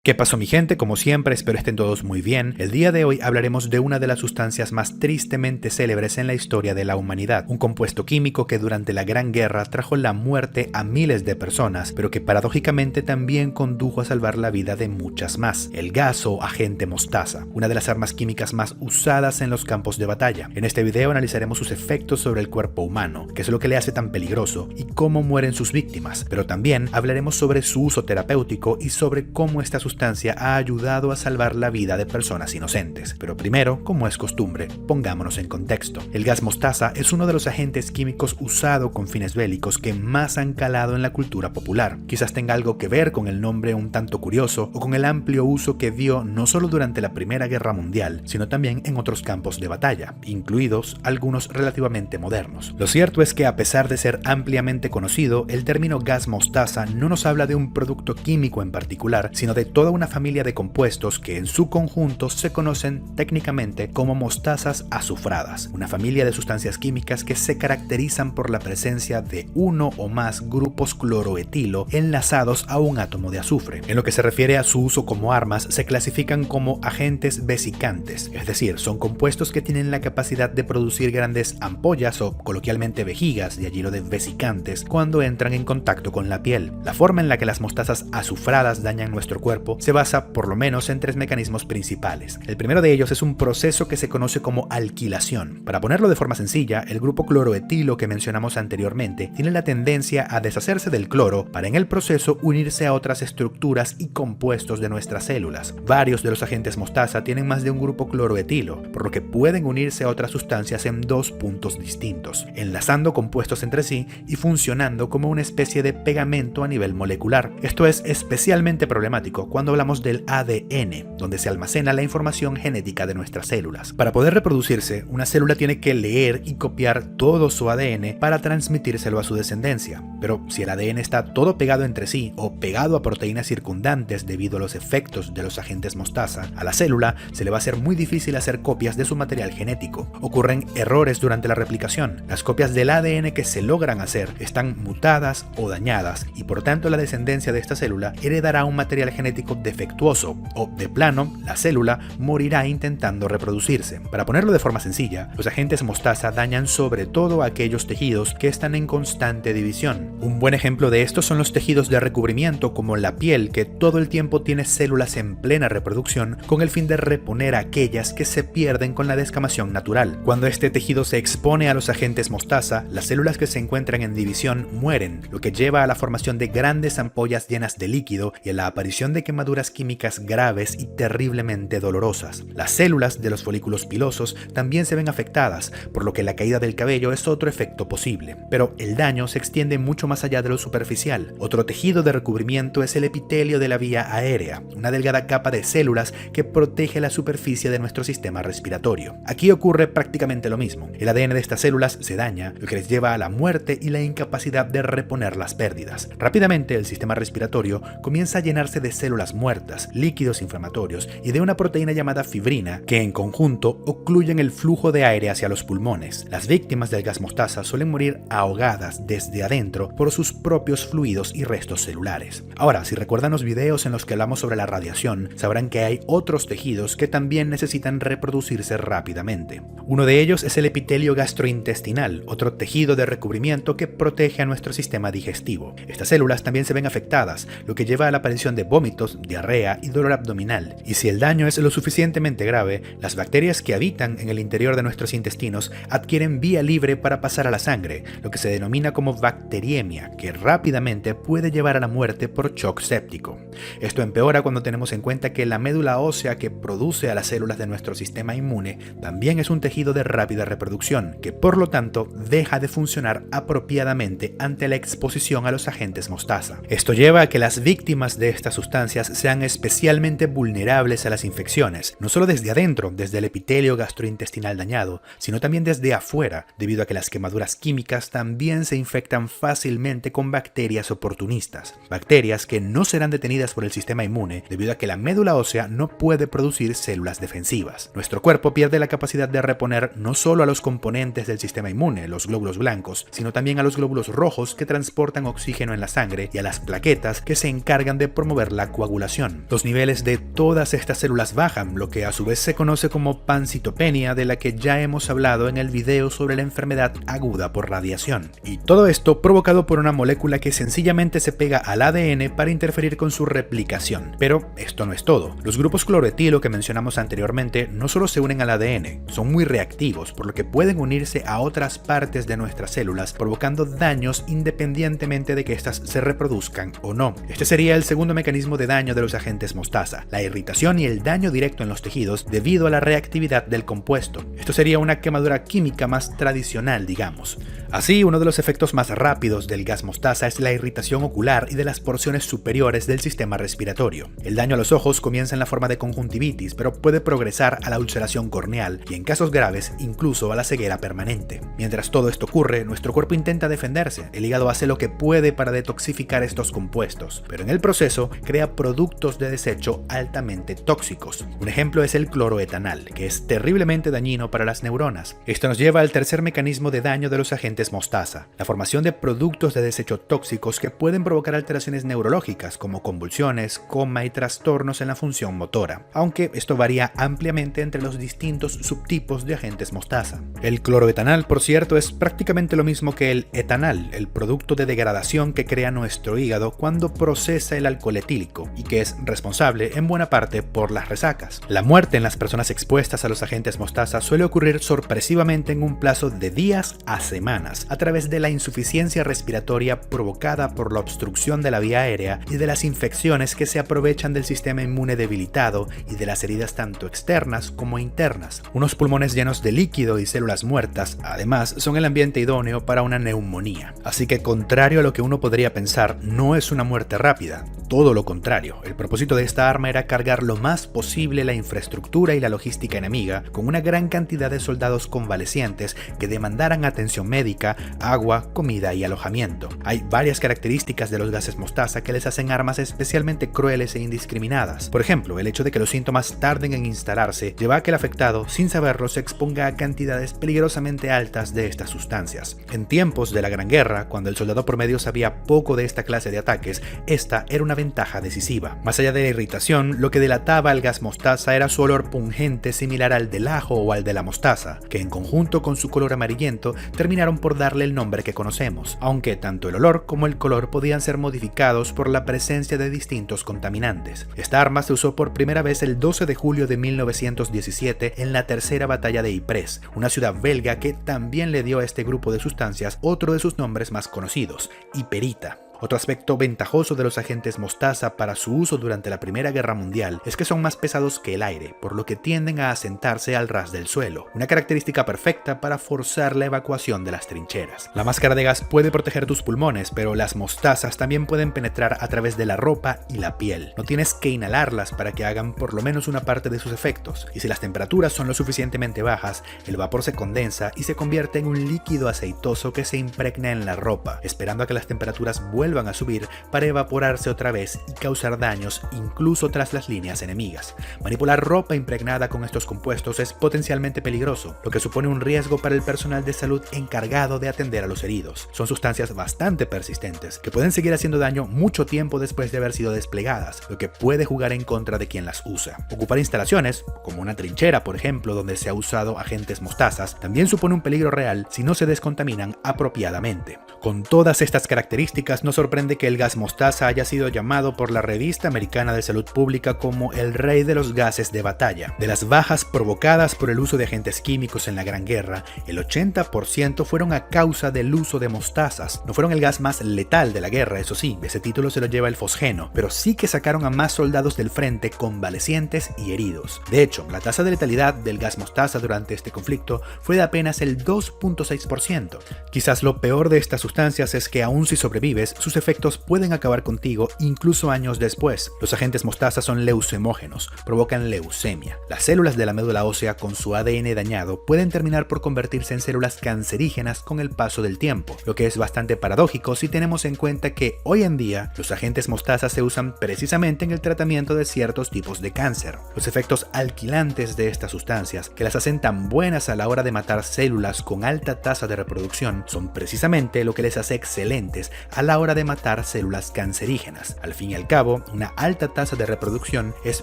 ¿Qué pasó mi gente? Como siempre, espero estén todos muy bien. El día de hoy hablaremos de una de las sustancias más tristemente célebres en la historia de la humanidad. Un compuesto químico que durante la Gran Guerra trajo la muerte a miles de personas, pero que paradójicamente también condujo a salvar la vida de muchas más. El gas o agente mostaza, una de las armas químicas más usadas en los campos de batalla. En este video analizaremos sus efectos sobre el cuerpo humano, qué es lo que le hace tan peligroso y cómo mueren sus víctimas, pero también hablaremos sobre su uso terapéutico y sobre cómo esta sustancia ha ayudado a salvar la vida de personas inocentes. Pero primero, como es costumbre, pongámonos en contexto. El gas mostaza es uno de los agentes químicos usado con fines bélicos que más han calado en la cultura popular. Quizás tenga algo que ver con el nombre un tanto curioso o con el amplio uso que dio no solo durante la Primera Guerra Mundial, sino también en otros campos de batalla, incluidos algunos relativamente modernos. Lo cierto es que a pesar de ser ampliamente conocido, el término gas mostaza no nos habla de un producto químico en particular, sino de toda una familia de compuestos que en su conjunto se conocen técnicamente como mostazas azufradas, una familia de sustancias químicas que se caracterizan por la presencia de uno o más grupos cloroetilo enlazados a un átomo de azufre. En lo que se refiere a su uso como armas, se clasifican como agentes vesicantes, es decir, son compuestos que tienen la capacidad de producir grandes ampollas o coloquialmente vejigas, de allí lo de vesicantes, cuando entran en contacto con la piel. La forma en la que las mostazas azufradas dañan nuestro cuerpo se basa por lo menos en tres mecanismos principales. El primero de ellos es un proceso que se conoce como alquilación. Para ponerlo de forma sencilla, el grupo cloroetilo que mencionamos anteriormente tiene la tendencia a deshacerse del cloro para en el proceso unirse a otras estructuras y compuestos de nuestras células. Varios de los agentes mostaza tienen más de un grupo cloroetilo, por lo que pueden unirse a otras sustancias en dos puntos distintos, enlazando compuestos entre sí y funcionando como una especie de pegamento a nivel molecular. Esto es especialmente problemático cuando hablamos del ADN, donde se almacena la información genética de nuestras células. Para poder reproducirse, una célula tiene que leer y copiar todo su ADN para transmitírselo a su descendencia. Pero si el ADN está todo pegado entre sí o pegado a proteínas circundantes debido a los efectos de los agentes mostaza, a la célula se le va a ser muy difícil hacer copias de su material genético. Ocurren errores durante la replicación. Las copias del ADN que se logran hacer están mutadas o dañadas y por tanto la descendencia de esta célula heredará un material genético defectuoso o, de plano, la célula morirá intentando reproducirse. Para ponerlo de forma sencilla, los agentes mostaza dañan sobre todo a aquellos tejidos que están en constante división. Un buen ejemplo de esto son los tejidos de recubrimiento como la piel, que todo el tiempo tiene células en plena reproducción con el fin de reponer aquellas que se pierden con la descamación natural. Cuando este tejido se expone a los agentes mostaza, las células que se encuentran en división mueren, lo que lleva a la formación de grandes ampollas llenas de líquido y a la aparición de quemaduras químicas graves y terriblemente dolorosas. Las células de los folículos pilosos también se ven afectadas, por lo que la caída del cabello es otro efecto posible. Pero el daño se extiende mucho más allá de lo superficial. Otro tejido de recubrimiento es el epitelio de la vía aérea, una delgada capa de células que protege la superficie de nuestro sistema respiratorio. Aquí ocurre prácticamente lo mismo. El ADN de estas células se daña, lo que les lleva a la muerte y la incapacidad de reponer las pérdidas. Rápidamente el sistema respiratorio comienza a llenarse de células muertas, líquidos inflamatorios y de una proteína llamada fibrina que en conjunto ocluyen el flujo de aire hacia los pulmones. Las víctimas del gas mostaza suelen morir ahogadas desde adentro por sus propios fluidos y restos celulares. Ahora, si recuerdan los videos en los que hablamos sobre la radiación, sabrán que hay otros tejidos que también necesitan reproducirse rápidamente. Uno de ellos es el epitelio gastrointestinal, otro tejido de recubrimiento que protege a nuestro sistema digestivo. Estas células también se ven afectadas, lo que lleva a la aparición de vómitos, diarrea y dolor abdominal. Y si el daño es lo suficientemente grave, las bacterias que habitan en el interior de nuestros intestinos adquieren vía libre para pasar a la sangre, lo que se denomina como bacteriemia, que rápidamente puede llevar a la muerte por shock séptico. Esto empeora cuando tenemos en cuenta que la médula ósea que produce a las células de nuestro sistema inmune también es un tejido de rápida reproducción, que por lo tanto deja de funcionar apropiadamente ante la exposición a los agentes mostaza. Esto lleva a que las víctimas de estas sustancias sean especialmente vulnerables a las infecciones, no solo desde adentro, desde el epitelio gastrointestinal dañado, sino también desde afuera, debido a que las quemaduras químicas también se infectan fácilmente con bacterias oportunistas, bacterias que no serán detenidas por el sistema inmune debido a que la médula ósea no puede producir células defensivas. Nuestro cuerpo pierde la capacidad de reponer no solo a los componentes del sistema inmune, los glóbulos blancos, sino también a los glóbulos rojos que transportan oxígeno en la sangre y a las plaquetas que se encargan de promover la coagulación coagulación. Los niveles de todas estas células bajan, lo que a su vez se conoce como pancitopenia, de la que ya hemos hablado en el video sobre la enfermedad aguda por radiación. Y todo esto provocado por una molécula que sencillamente se pega al ADN para interferir con su replicación. Pero esto no es todo. Los grupos cloroetilo que mencionamos anteriormente no solo se unen al ADN, son muy reactivos, por lo que pueden unirse a otras partes de nuestras células, provocando daños independientemente de que éstas se reproduzcan o no. Este sería el segundo mecanismo de daño de los agentes mostaza, la irritación y el daño directo en los tejidos debido a la reactividad del compuesto. Esto sería una quemadura química más tradicional, digamos. Así, uno de los efectos más rápidos del gas mostaza es la irritación ocular y de las porciones superiores del sistema respiratorio. El daño a los ojos comienza en la forma de conjuntivitis, pero puede progresar a la ulceración corneal y en casos graves incluso a la ceguera permanente. Mientras todo esto ocurre, nuestro cuerpo intenta defenderse. El hígado hace lo que puede para detoxificar estos compuestos, pero en el proceso crea productos de desecho altamente tóxicos. Un ejemplo es el cloroetanal, que es terriblemente dañino para las neuronas. Esto nos lleva al tercer mecanismo de daño de los agentes mostaza, la formación de productos de desecho tóxicos que pueden provocar alteraciones neurológicas como convulsiones, coma y trastornos en la función motora, aunque esto varía ampliamente entre los distintos subtipos de agentes mostaza. El cloroetanal, por cierto, es prácticamente lo mismo que el etanal, el producto de degradación que crea nuestro hígado cuando procesa el alcohol etílico y que es responsable en buena parte por las resacas. La muerte en las personas expuestas a los agentes mostaza suele ocurrir sorpresivamente en un plazo de días a semanas, a través de la insuficiencia respiratoria provocada por la obstrucción de la vía aérea y de las infecciones que se aprovechan del sistema inmune debilitado y de las heridas tanto externas como internas. Unos pulmones llenos de líquido y células muertas, además, son el ambiente idóneo para una neumonía. Así que, contrario a lo que uno podría pensar, no es una muerte rápida. Todo lo contrario, el propósito de esta arma era cargar lo más posible la infraestructura y la logística enemiga con una gran cantidad de soldados convalecientes que demandaran atención médica, agua, comida y alojamiento. Hay varias características de los gases mostaza que les hacen armas especialmente crueles e indiscriminadas. Por ejemplo, el hecho de que los síntomas tarden en instalarse lleva a que el afectado, sin saberlo, se exponga a cantidades peligrosamente altas de estas sustancias. En tiempos de la Gran Guerra, cuando el soldado promedio sabía poco de esta clase de ataques, esta era una ventaja decisiva. Más allá de la irritación, lo que delataba al gas mostaza era su olor pungente similar al del ajo o al de la mostaza, que en conjunto con su color amarillento terminaron por darle el nombre que conocemos, aunque tanto el olor como el color podían ser modificados por la presencia de distintos contaminantes. Esta arma se usó por primera vez el 12 de julio de 1917 en la tercera batalla de Ypres, una ciudad belga que también le dio a este grupo de sustancias otro de sus nombres más conocidos, hiperita. Otro aspecto ventajoso de los agentes mostaza para su uso durante la Primera Guerra Mundial es que son más pesados que el aire, por lo que tienden a asentarse al ras del suelo, una característica perfecta para forzar la evacuación de las trincheras. La máscara de gas puede proteger tus pulmones, pero las mostazas también pueden penetrar a través de la ropa y la piel. No tienes que inhalarlas para que hagan por lo menos una parte de sus efectos, y si las temperaturas son lo suficientemente bajas, el vapor se condensa y se convierte en un líquido aceitoso que se impregna en la ropa, esperando a que las temperaturas vuelvan a subir para evaporarse otra vez y causar daños incluso tras las líneas enemigas. Manipular ropa impregnada con estos compuestos es potencialmente peligroso, lo que supone un riesgo para el personal de salud encargado de atender a los heridos. Son sustancias bastante persistentes que pueden seguir haciendo daño mucho tiempo después de haber sido desplegadas, lo que puede jugar en contra de quien las usa. Ocupar instalaciones, como una trinchera por ejemplo, donde se ha usado agentes mostazas, también supone un peligro real si no se descontaminan apropiadamente. Con todas estas características, nos sorprende que el gas mostaza haya sido llamado por la Revista Americana de Salud Pública como el rey de los gases de batalla. De las bajas provocadas por el uso de agentes químicos en la Gran Guerra, el 80% fueron a causa del uso de mostazas. No fueron el gas más letal de la guerra, eso sí, ese título se lo lleva el fosgeno, pero sí que sacaron a más soldados del frente convalecientes y heridos. De hecho, la tasa de letalidad del gas mostaza durante este conflicto fue de apenas el 2.6%. Quizás lo peor de estas sustancias es que aun si sobrevives, sus efectos pueden acabar contigo incluso años después. Los agentes mostaza son leucemógenos, provocan leucemia. Las células de la médula ósea con su ADN dañado pueden terminar por convertirse en células cancerígenas con el paso del tiempo, lo que es bastante paradójico si tenemos en cuenta que hoy en día los agentes mostaza se usan precisamente en el tratamiento de ciertos tipos de cáncer. Los efectos alquilantes de estas sustancias, que las hacen tan buenas a la hora de matar células con alta tasa de reproducción, son precisamente lo que les hace excelentes a la hora de de matar células cancerígenas. Al fin y al cabo, una alta tasa de reproducción es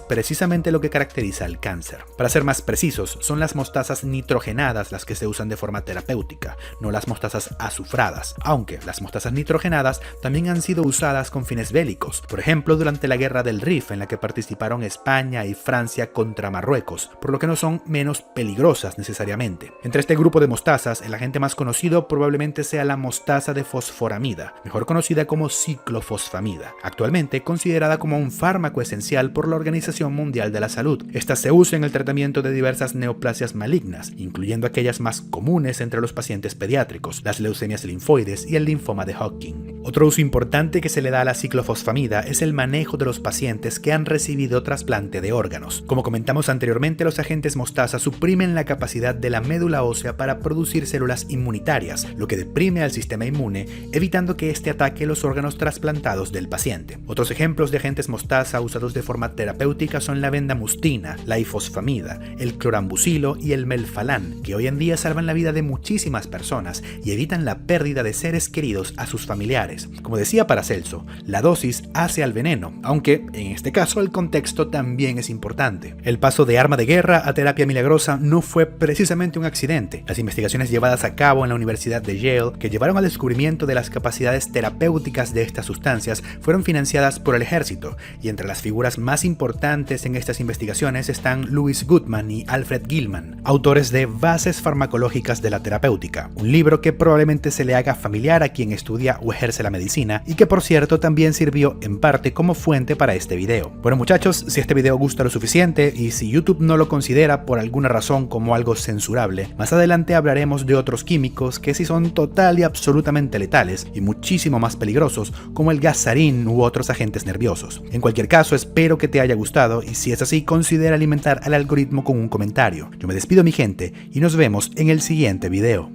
precisamente lo que caracteriza el cáncer. Para ser más precisos, son las mostazas nitrogenadas las que se usan de forma terapéutica, no las mostazas azufradas, aunque las mostazas nitrogenadas también han sido usadas con fines bélicos, por ejemplo durante la Guerra del Rif en la que participaron España y Francia contra Marruecos, por lo que no son menos peligrosas necesariamente. Entre este grupo de mostazas, el agente más conocido probablemente sea la mostaza de fosforamida, mejor conocida como ciclofosfamida, actualmente considerada como un fármaco esencial por la Organización Mundial de la Salud. Esta se usa en el tratamiento de diversas neoplasias malignas, incluyendo aquellas más comunes entre los pacientes pediátricos, las leucemias linfoides y el linfoma de Hodgkin. Otro uso importante que se le da a la ciclofosfamida es el manejo de los pacientes que han recibido trasplante de órganos. Como comentamos anteriormente, los agentes mostaza suprimen la capacidad de la médula ósea para producir células inmunitarias, lo que deprime al sistema inmune, evitando que éste ataque los órganos trasplantados del paciente. Otros ejemplos de agentes mostaza usados de forma terapéutica son la vendamustina, la ifosfamida, el clorambucilo y el melfalán, que hoy en día salvan la vida de muchísimas personas y evitan la pérdida de seres queridos a sus familiares. Como decía Paracelso, la dosis hace al veneno, aunque en este caso el contexto también es importante. El paso de arma de guerra a terapia milagrosa no fue precisamente un accidente. Las investigaciones llevadas a cabo en la Universidad de Yale, que llevaron al descubrimiento de las capacidades terapéuticas de estas sustancias, fueron financiadas por el ejército, y entre las figuras más importantes en estas investigaciones están Louis Goodman y Alfred Gilman, autores de Bases farmacológicas de la terapéutica, un libro que probablemente se le haga familiar a quien estudia o ejerce la medicina y que por cierto también sirvió en parte como fuente para este video. Bueno muchachos, si este video gusta lo suficiente y si YouTube no lo considera por alguna razón como algo censurable, más adelante hablaremos de otros químicos que sí son total y absolutamente letales y muchísimo más peligrosos, como el gas sarín u otros agentes nerviosos. En cualquier caso, espero que te haya gustado y si es así, considera alimentar al algoritmo con un comentario. Yo me despido mi gente y nos vemos en el siguiente video.